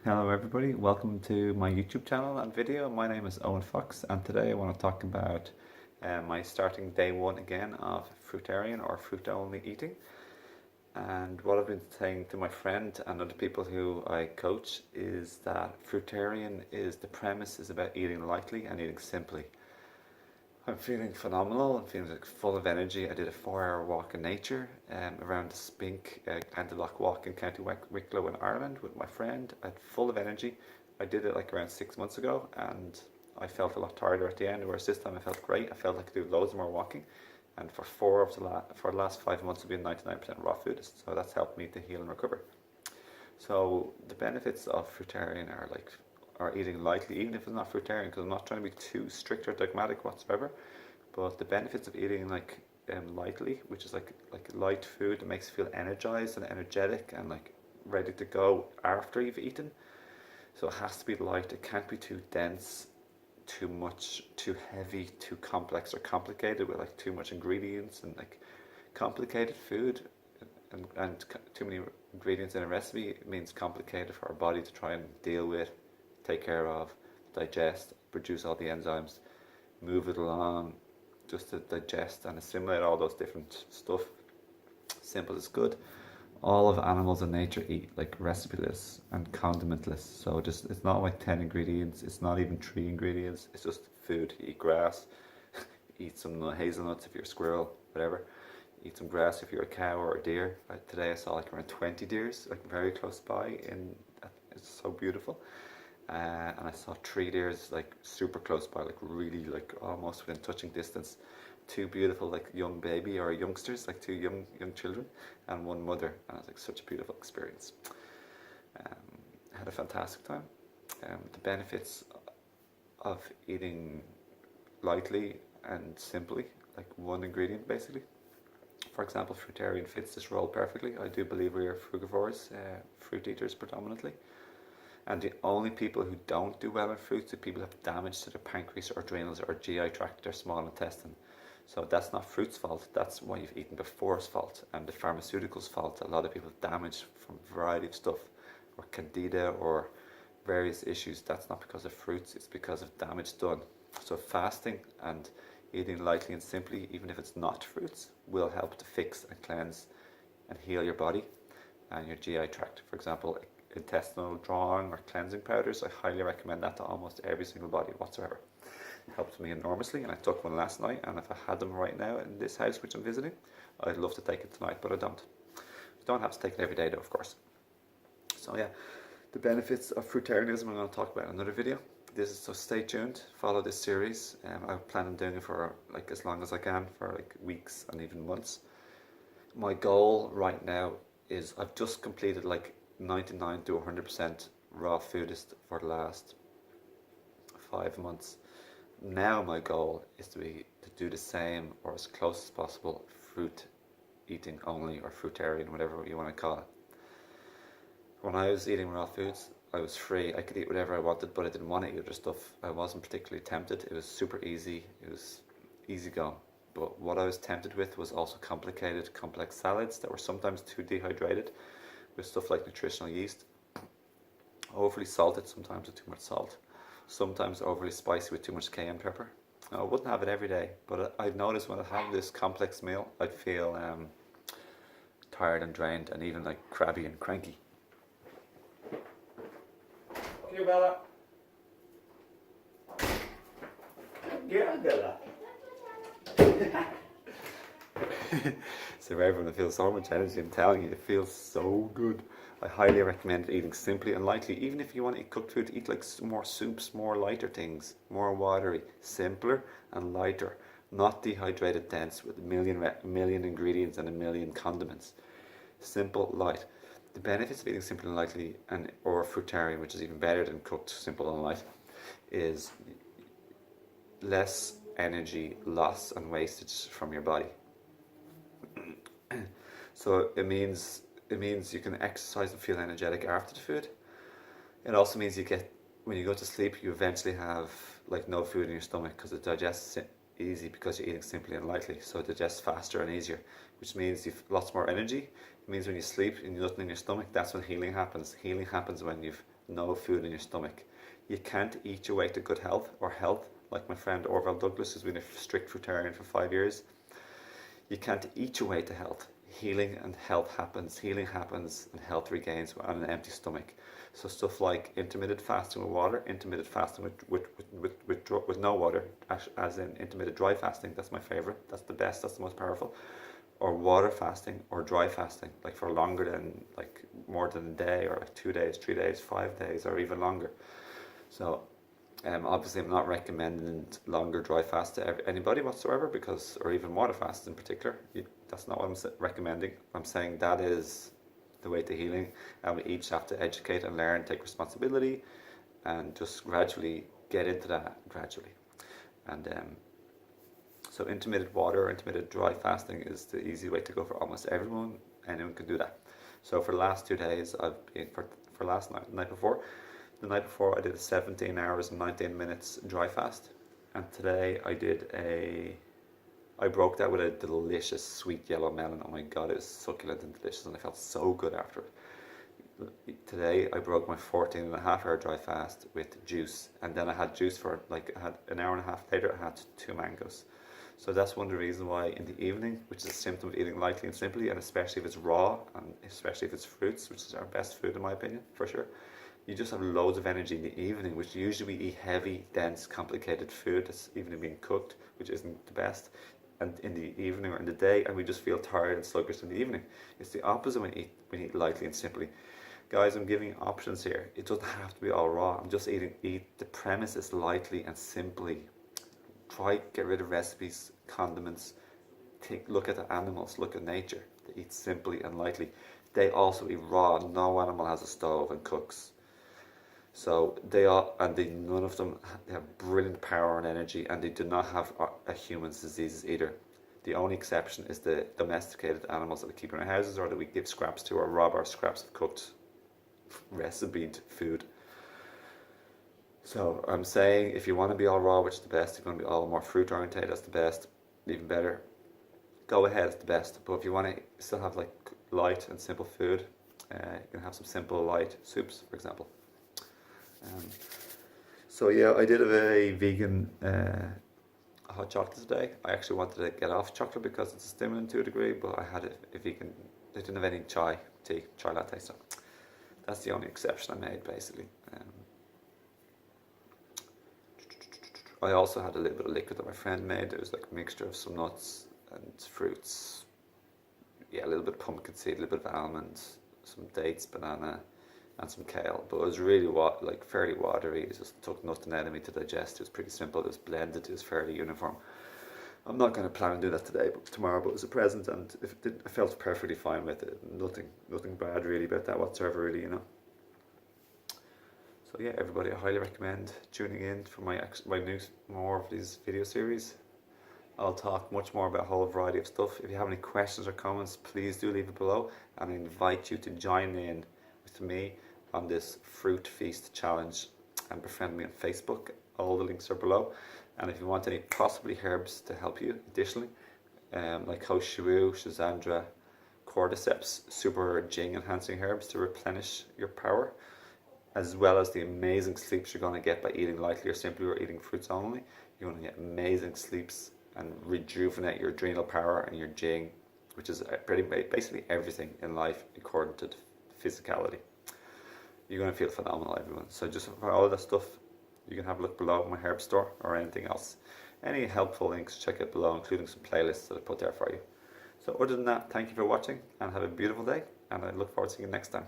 Hello everybody, welcome to my YouTube channel and video. My name is Owen Fox and today I want to talk about my starting day one again of Fruitarian or fruit only eating. And what I've been saying to my friend and other people who I coach is that Fruitarian is the premise is about eating lightly and eating simply. I'm feeling phenomenal. I'm feeling like full of energy. I did a 4-hour walk in nature around the Spink Glendalough Walk in County Wicklow in Ireland with my friend. I had full of energy. I did it like around 6 months ago and I felt a lot tired at the end, whereas this time I felt great. I felt like I could do loads more walking. And for the last 5 months I've been 99% raw food, so that's helped me to heal and recover. So the benefits of Fruitarian are eating lightly, even if it's not Fruitarian, because I'm not trying to be too strict or dogmatic whatsoever. But the benefits of eating lightly, which is like light food that makes you feel energized and energetic and like ready to go after you've eaten. So it has to be light. It can't be too dense, too much, too heavy, too complex or complicated with like too much ingredients and like complicated food and too many ingredients in a recipe means complicated for our body to try and deal with, take care of, digest, produce all the enzymes, move it along, just to digest and assimilate all those different stuff. Simple is good. All of animals in nature eat like recipe-less and condiment-less. So just it's not like 10 ingredients. It's not even 3 ingredients. It's just food. You eat grass, eat some hazelnuts if you're a squirrel, whatever. Eat some grass if you're a cow or a deer. Today I saw like around 20 deers, like very close by. It's so beautiful. And I saw 3 deers like super close by, like really like almost within touching distance. 2 beautiful like young baby or youngsters, like 2 young children, and 1 mother, and it was like such a beautiful experience. Had a fantastic time. The benefits of eating lightly and simply, like 1 ingredient basically. For example, Fruitarian fits this role perfectly. I do believe we are frugivores, fruit eaters predominantly. And the only people who don't do well in fruits are people who have damage to their pancreas or adrenals or GI tract, their small intestine. So that's not fruit's fault, that's what you've eaten before's fault, and the pharmaceuticals' fault. A lot of people have damage from a variety of stuff, or candida or various issues. That's not because of fruits, it's because of damage done. So fasting and eating lightly and simply, even if it's not fruits, will help to fix and cleanse and heal your body and your GI tract. For example, intestinal drawing or cleansing powders, I highly recommend that to almost every single body whatsoever. It helped me enormously, and I took one last night, and if I had them right now in this house which I'm visiting, I'd love to take it tonight, but I don't. You don't have to take it every day though, of course. So yeah, the benefits of fruitarianism I'm going to talk about in another video. So stay tuned, follow this series. I plan on doing it for like as long as I can, for like weeks and even months. My goal right now is I've just completed like 99 to 100% raw foodist for the last 5 months. Now my goal is to do the same or as close as possible fruit eating only, or fruitarian, whatever you want to call it. When I was eating raw foods, I was free. I could eat whatever I wanted, but I didn't want to eat other stuff. I wasn't particularly tempted. It was super easy. It was easy going. But what I was tempted with was also complicated, complex salads that were sometimes too dehydrated with stuff like nutritional yeast. Overly salted, sometimes with too much salt. Sometimes overly spicy with too much cayenne pepper. Now, I wouldn't have it every day, but I've noticed when I have this complex meal, I'd feel tired and drained and even like crabby and cranky. Okay, Bella. Yeah, Bella. So everyone feels so much energy, I'm telling you, it feels so good. I highly recommend eating simply and lightly. Even if you want to eat cooked food, eat like more soups, more lighter things, more watery, simpler and lighter, not dehydrated dense with a million ingredients and a million condiments. Simple, light. The benefits of eating simply and lightly, or fruitarian, which is even better than cooked, simple and light, is less energy loss and wastage from your body. So it means you can exercise and feel energetic after the food. It also means when you go to sleep, you eventually have like no food in your stomach because it digests easy because you're eating simply and lightly. So it digests faster and easier, which means you've lots more energy. It means when you sleep and you're nothing in your stomach, that's when healing happens. Healing happens when you've no food in your stomach. You can't eat your way to good health or health, like my friend Orville Douglas, who's been a strict fruitarian for 5 years. You can't eat your way to health. Healing and health happens. Healing happens and health regains on an empty stomach. So stuff like intermittent fasting with water, intermittent fasting with no water, as in intermittent dry fasting, that's my favorite. That's the best, that's the most powerful. Or water fasting or dry fasting, like for longer than, like more than a day, or like 2 days, 3 days, 5 days, or even longer. So obviously I'm not recommending longer dry fast to anybody whatsoever, because, or even water fast in particular. That's not what I'm recommending. I'm saying that is the way to healing, and we each have to educate and learn, take responsibility, and just gradually get into that gradually. And so intermittent water, intermittent dry fasting is the easy way to go for almost everyone. Anyone can do that. So for the last 2 days, I've been for last night, the night before I did a 17 hours and 19 minutes dry fast, and today I broke that with a delicious sweet yellow melon. Oh my god, it was succulent and delicious, and I felt so good after it. Today I broke my 14.5 hour dry fast with juice, and then I had juice for I had an hour and a half later. I had 2 mangoes. So that's one of the reasons why in the evening, which is a symptom of eating lightly and simply, and especially if it's raw, and especially if it's fruits, which is our best food in my opinion, for sure, you just have loads of energy in the evening, which usually we eat heavy, dense, complicated food that's even being cooked, which isn't the best, and in the evening or in the day, and we just feel tired and sluggish in the evening. It's the opposite when you eat lightly and simply. Guys, I'm giving you options here. It doesn't have to be all raw. I'm just eat. The premise is lightly and simply. Try get rid of recipes, condiments. Look at the animals, look at nature. They eat simply and lightly. They also eat raw. No animal has a stove and cooks. So none of them have brilliant power and energy, and they do not have a human's diseases either. The only exception is the domesticated animals that we keep in our houses, or that we give scraps to, or rob our scraps of cooked, recipeed food. So I'm saying, if you want to be all raw, which is the best, if you want to be all more fruit oriented, that's the best, even better. Go ahead, it's the best. But if you want to still have like light and simple food, you can have some simple light soups, for example. So yeah, I did have a vegan hot chocolate today. I actually wanted to get off chocolate because it's a stimulant to a degree, but I had a vegan. They didn't have any chai latte, so that's the only exception I made basically. I also had a little bit of liquid that my friend made. It was like a mixture of some nuts and fruits. Yeah, a little bit of pumpkin seed, a little bit of almonds, some dates, banana, and some kale. But it was really fairly watery. It just took nothing out of me to digest. It was pretty simple. It was blended. It was fairly uniform. I'm not going to plan on doing that today, but tomorrow. But it was a present, and if it did, I felt perfectly fine with it. Nothing bad really about that whatsoever, really, you know. So yeah, everybody, I highly recommend tuning in for my more of these video series. I'll talk much more about a whole variety of stuff. If you have any questions or comments, please do leave it below, and I invite you to join in with me on this fruit feast challenge, and befriend me on Facebook. All the links are below. And if you want any possibly herbs to help you additionally, like Ho Shou Wu, Schizandra, Cordyceps, super Jing enhancing herbs to replenish your power, as well as the amazing sleeps you're going to get by eating lightly or simply, or eating fruits only. You're going to get amazing sleeps and rejuvenate your adrenal power and your Jing, which is basically everything in life according to physicality. You're going to feel phenomenal, everyone. So just for all of that stuff, you can have a look below at my herb store or anything else. Any helpful links, check it below, including some playlists that I put there for you. So other than that, thank you for watching and have a beautiful day, and I look forward to seeing you next time.